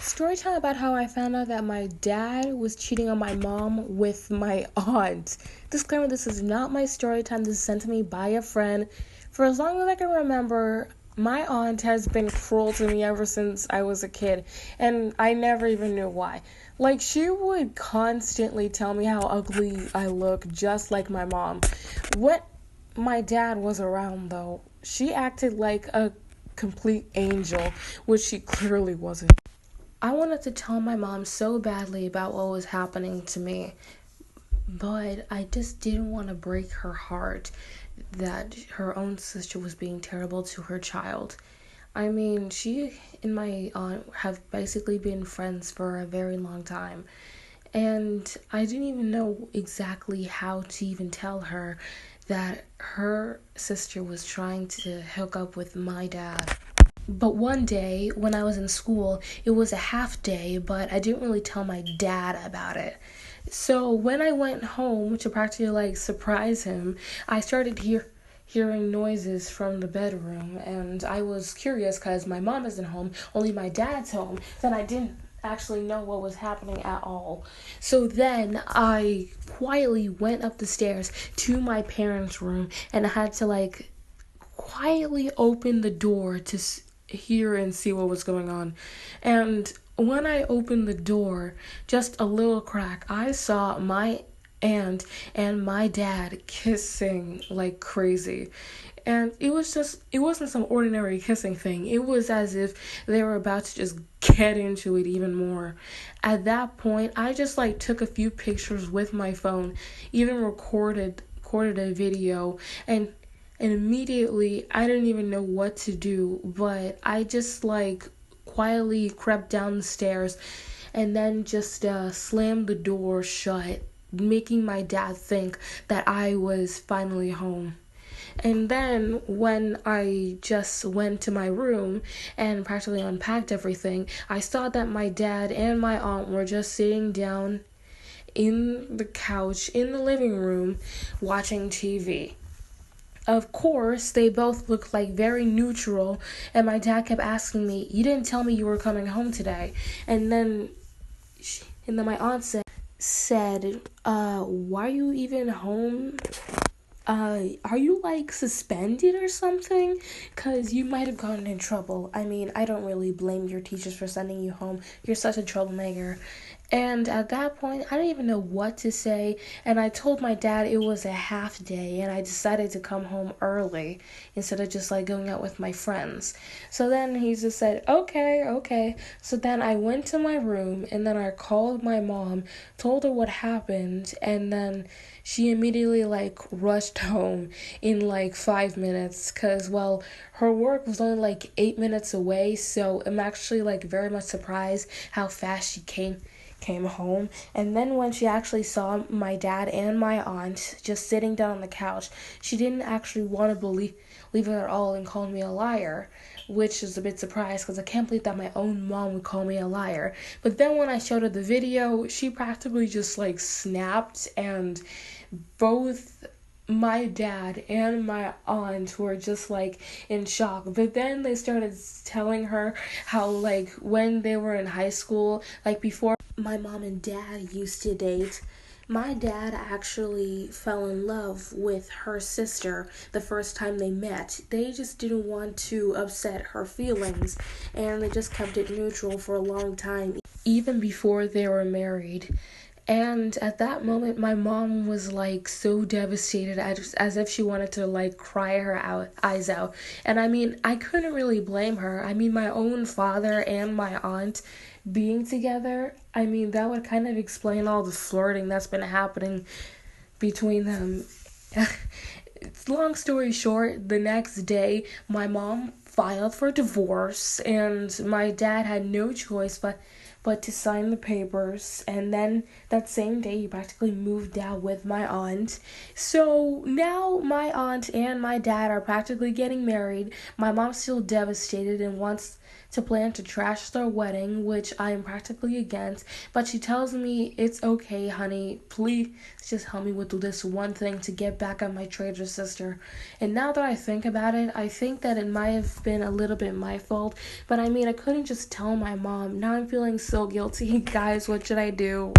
Story time about how I found out that my dad was cheating on my mom with my aunt. Disclaimer, this is not my story time. This is sent to me by a friend. For as long as I can remember, my aunt has been cruel to me ever since I was a kid, and I never even knew why. Like, she would constantly tell me how ugly I look, just like my mom. When my dad was around, though, she acted like a complete angel, which she clearly wasn't. I wanted to tell my mom so badly about what was happening to me, but I just didn't want to break her heart that her own sister was being terrible to her child. I mean, she and my aunt have basically been friends for a very long time, and I didn't even know exactly how to even tell her that her sister was trying to hook up with my dad. But one day, when I was in school, it was a half day, but I didn't really tell my dad about it. So when I went home to practically surprise him, I started hearing noises from the bedroom, and I was curious because my mom isn't home, only my dad's home. Then I didn't actually know what was happening at all. So then I quietly went up the stairs to my parents' room, and I had to quietly open the door to hear and see what was going on. And when I opened the door, just a little crack, I saw my aunt and my dad kissing like crazy. And it wasn't some ordinary kissing thing. It was as if they were about to just get into it even more. At that point, I just took a few pictures with my phone, even recorded a video, and immediately, I didn't even know what to do, but I just quietly crept down the stairs and then just slammed the door shut, making my dad think that I was finally home. And then when I just went to my room and practically unpacked everything, I saw that my dad and my aunt were just sitting down in the couch in the living room watching TV. Of course, they both looked very neutral, and my dad kept asking me, "You didn't tell me you were coming home today." And then, my aunt said, "Why are you even home? Are you suspended or something? 'Cause you might have gotten in trouble. I mean, I don't really blame your teachers for sending you home. You're such a troublemaker." And at that point, I didn't even know what to say, and I told my dad it was a half day, and I decided to come home early instead of just going out with my friends. So then he just said, okay, okay. So then I went to my room, and then I called my mom, told her what happened, and then she immediately rushed home in 5 minutes, because her work was only 8 minutes away. So I'm actually very much surprised how fast she came home. And then when she actually saw my dad and my aunt just sitting down on the couch, she didn't actually want to believe it at all and called me a liar, which is a bit surprised because I can't believe that my own mom would call me a liar. But then when I showed her the video, she practically just snapped, and both my dad and my aunt were just in shock. But then they started telling her how when they were in high school, before my mom and dad used to date, my dad actually fell in love with her sister the first time they met. They just didn't want to upset her feelings, and they just kept it neutral for a long time, even before they were married. And at that moment, my mom was so devastated, as if she wanted to cry her eyes out. And I mean, I couldn't really blame her. I mean, my own father and my aunt being together, I mean, that would kind of explain all the flirting that's been happening between them. Long story short, the next day, my mom filed for divorce, and my dad had no choice but to sign the papers. And then that same day, he practically moved out with my aunt. So now my aunt and my dad are practically getting married. My mom's still devastated and wants to plan to trash their wedding, which I am practically against. But she tells me it's okay, honey. Please just help me with this one thing to get back at my traitor sister. And now that I think about it, I think that it might have been a little bit my fault. But I mean, I couldn't just tell my mom. Now I'm feeling so guilty. Guys, what should I do?